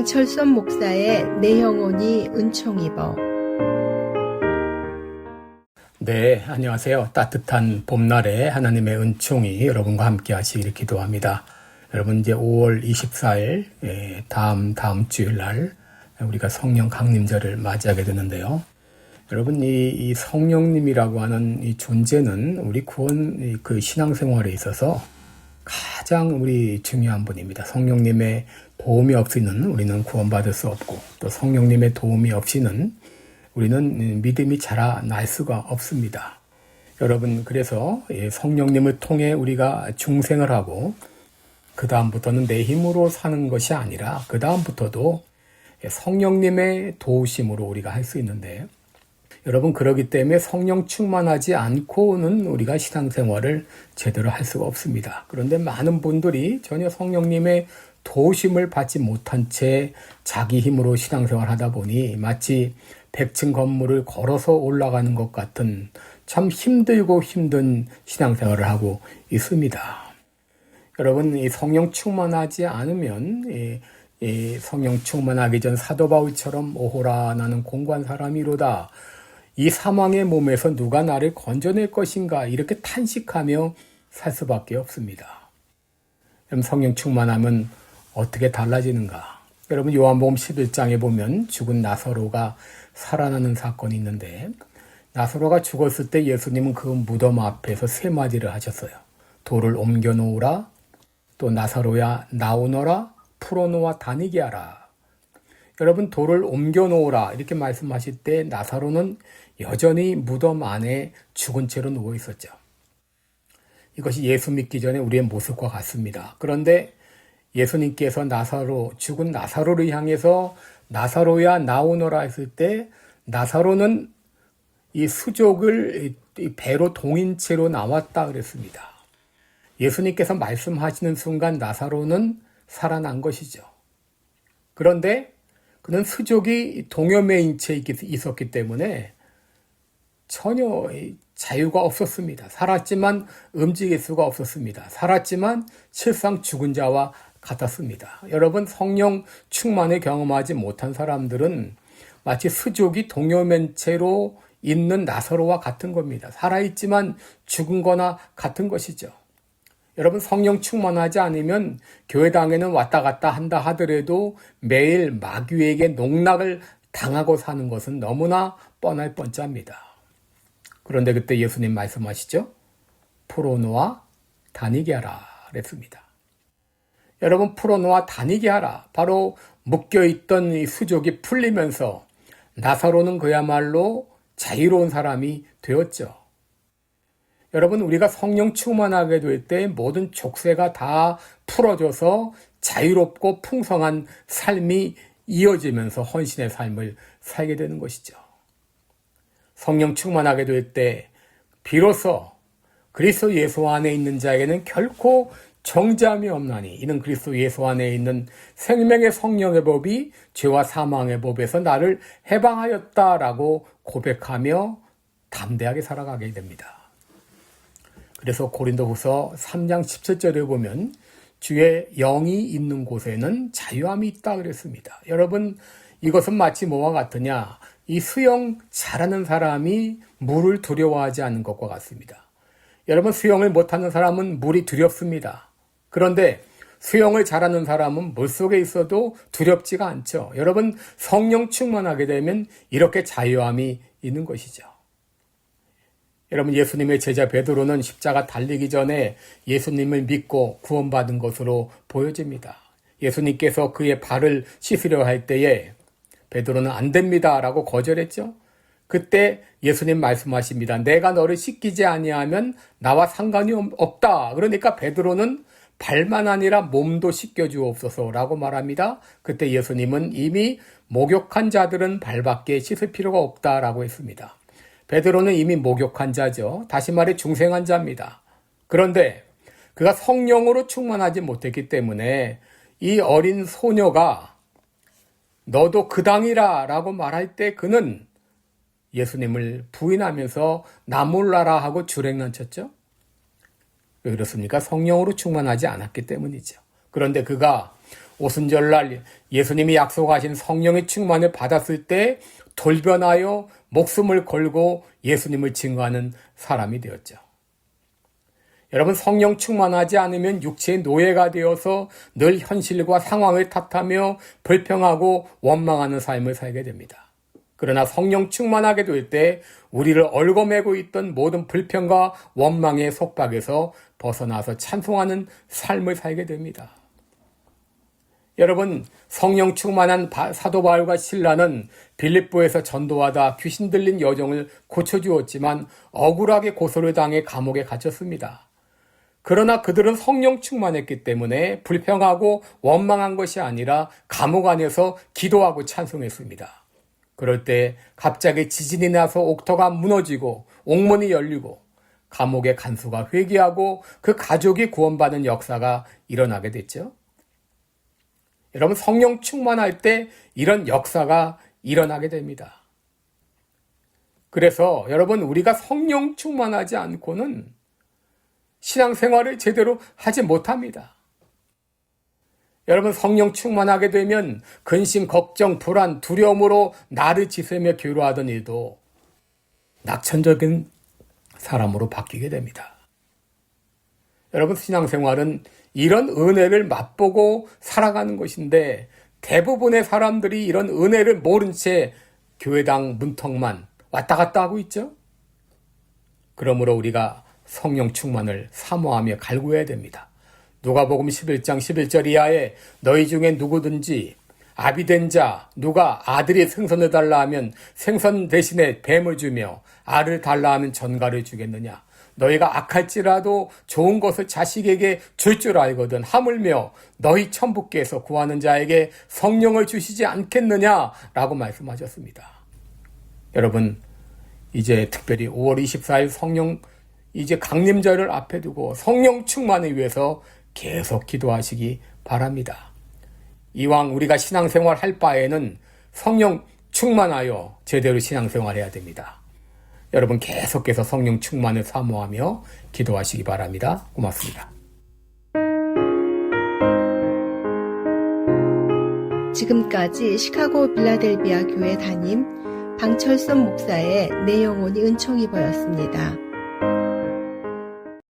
양철선 목사의 내 영혼이 은총 입어. 네, 안녕하세요. 따뜻한 봄날에 하나님의 은총이 여러분과 함께 하시기를 기도합니다. 여러분 이제 5월 24일 다음 주일 날 우리가 성령 강림절을 맞이하게 되는데요. 여러분 이 성령님이라고 하는 이 존재는 우리 구원 그 신앙생활에 있어서 가장 우리 중요한 분입니다. 성령님의 도움이 없이는 우리는 구원받을 수 없고, 또 성령님의 도움이 없이는 우리는 믿음이 자라날 수가 없습니다. 여러분, 그래서 성령님을 통해 우리가 중생을 하고 그 다음부터는 내 힘으로 사는 것이 아니라 그 다음부터도 성령님의 도우심으로 우리가 할 수 있는데, 여러분, 그러기 때문에 성령 충만하지 않고는 우리가 신앙생활을 제대로 할 수가 없습니다. 그런데 많은 분들이 전혀 성령님의 도우심을 받지 못한 채 자기 힘으로 신앙생활 하다 보니 마치 100층 건물을 걸어서 올라가는 것 같은 참 힘들고 힘든 신앙생활을 하고 있습니다. 여러분, 이 성령 충만하지 않으면 이 성령 충만하기 전 사도 바울처럼 오호라 나는 공고한 사람이로다. 이 사망의 몸에서 누가 나를 건져낼 것인가 이렇게 탄식하며 살 수밖에 없습니다. 그럼 성령 충만하면 어떻게 달라지는가? 여러분 요한복음 11장에 보면 죽은 나사로가 살아나는 사건이 있는데, 나사로가 죽었을 때 예수님은 그 무덤 앞에서 세 마디를 하셨어요. 돌을 옮겨 놓으라, 또 나사로야 나오너라, 풀어놓아 다니게 하라. 여러분 돌을 옮겨 놓으라 이렇게 말씀하실 때 나사로는 여전히 무덤 안에 죽은 채로 누워 있었죠. 이것이 예수 믿기 전에 우리의 모습과 같습니다. 그런데 예수님께서 죽은 나사로를 향해서 나사로야 나오너라 했을 때 나사로는 이 수족을 배로 동인 채로 나왔다 그랬습니다. 예수님께서 말씀하시는 순간 나사로는 살아난 것이죠. 그런데 그는 수족이 동여매인 채 있었기 때문에 전혀 자유가 없었습니다. 살았지만 움직일 수가 없었습니다. 살았지만 실상 죽은 자와 같았습니다. 여러분, 성령 충만을 경험하지 못한 사람들은 마치 수족이 동여맨 채로 있는 나사로와 같은 겁니다. 살아있지만 죽은 거나 같은 것이죠. 여러분, 성령 충만하지 않으면 교회당에는 왔다 갔다 한다 하더라도 매일 마귀에게 농락을 당하고 사는 것은 너무나 뻔할 뻔짜입니다. 그런데 그때 예수님 말씀하시죠? 풀어놓아 다니게 하라 그랬습니다. 여러분, 풀어놓아 다니게 하라. 바로 묶여있던 이 수족이 풀리면서 나사로는 그야말로 자유로운 사람이 되었죠. 여러분, 우리가 성령 충만하게 될 때 모든 족쇄가 다 풀어져서 자유롭고 풍성한 삶이 이어지면서 헌신의 삶을 살게 되는 것이죠. 성령 충만하게 될 때 비로소 그리스도 예수 안에 있는 자에게는 결코 정죄함이 없나니 이는 그리스도 예수 안에 있는 생명의 성령의 법이 죄와 사망의 법에서 나를 해방하였다라고 고백하며 담대하게 살아가게 됩니다. 그래서 고린도후서 3장 17절에 보면 주의 영이 있는 곳에는 자유함이 있다 그랬습니다. 여러분, 이것은 마치 뭐와 같으냐? 이 수영 잘하는 사람이 물을 두려워하지 않는 것과 같습니다. 여러분, 수영을 못하는 사람은 물이 두렵습니다. 그런데 수영을 잘하는 사람은 물속에 있어도 두렵지가 않죠. 여러분, 성령 충만하게 되면 이렇게 자유함이 있는 것이죠. 여러분, 예수님의 제자 베드로는 십자가 달리기 전에 예수님을 믿고 구원받은 것으로 보여집니다. 예수님께서 그의 발을 씻으려 할 때에 베드로는 안 됩니다 라고 거절했죠. 그때 예수님 말씀하십니다. 내가 너를 씻기지 아니하면 나와 상관이 없다. 그러니까 베드로는 발만 아니라 몸도 씻겨주옵소서 라고 말합니다. 그때 예수님은 이미 목욕한 자들은 발밖에 씻을 필요가 없다라고 했습니다. 베드로는 이미 목욕한 자죠. 다시 말해 중생한 자입니다. 그런데 그가 성령으로 충만하지 못했기 때문에 이 어린 소녀가 너도 그 당이라 라고 말할 때 그는 예수님을 부인하면서 나 몰라라 하고 주랭난 쳤죠. 왜 그렇습니까? 성령으로 충만하지 않았기 때문이죠. 그런데 그가 오순절날 예수님이 약속하신 성령의 충만을 받았을 때 돌변하여 목숨을 걸고 예수님을 증거하는 사람이 되었죠. 여러분, 성령 충만하지 않으면 육체의 노예가 되어서 늘 현실과 상황을 탓하며 불평하고 원망하는 삶을 살게 됩니다. 그러나 성령 충만하게 될 때 우리를 얽어매고 있던 모든 불평과 원망의 속박에서 벗어나서 찬송하는 삶을 살게 됩니다. 여러분, 성령 충만한 사도 바울과 실라는 빌립보에서 전도하다 귀신 들린 여종을 고쳐주었지만 억울하게 고소를 당해 감옥에 갇혔습니다. 그러나 그들은 성령 충만했기 때문에 불평하고 원망한 것이 아니라 감옥 안에서 기도하고 찬송했습니다. 그럴 때 갑자기 지진이 나서 옥토가 무너지고 옥문이 열리고 감옥의 간수가 회개하고 그 가족이 구원받는 역사가 일어나게 됐죠. 여러분, 성령 충만할 때 이런 역사가 일어나게 됩니다. 그래서 여러분, 우리가 성령 충만하지 않고는 신앙생활을 제대로 하지 못합니다. 여러분, 성령 충만하게 되면 근심, 걱정, 불안, 두려움으로 나를 지새며 괴로워하던 일도 낙천적인 사람으로 바뀌게 됩니다. 여러분, 신앙생활은 이런 은혜를 맛보고 살아가는 것인데 대부분의 사람들이 이런 은혜를 모른 채 교회당 문턱만 왔다 갔다 하고 있죠. 그러므로 우리가 성령 충만을 사모하며 갈구해야 됩니다. 누가복음 11장 11절 이하에 너희 중에 누구든지 아비된 자 누가 아들이 생선을 달라 하면 생선 대신에 뱀을 주며 알을 달라 하면 전갈을 주겠느냐. 너희가 악할지라도 좋은 것을 자식에게 줄 줄 알거든 하물며 너희 천부께서 구하는 자에게 성령을 주시지 않겠느냐라고 말씀하셨습니다. 여러분, 이제 특별히 5월 24일 성령 이제 강림절을 앞에 두고 성령 충만을 위해서 계속 기도하시기 바랍니다. 이왕 우리가 신앙생활 할 바에는 성령 충만하여 제대로 신앙생활 해야 됩니다. 여러분, 계속해서 성령 충만을 사모하며 기도하시기 바랍니다. 고맙습니다. 지금까지 시카고 빌라델비아 교회 담임 방철선 목사의 내 영혼이 은총이 보였습니다.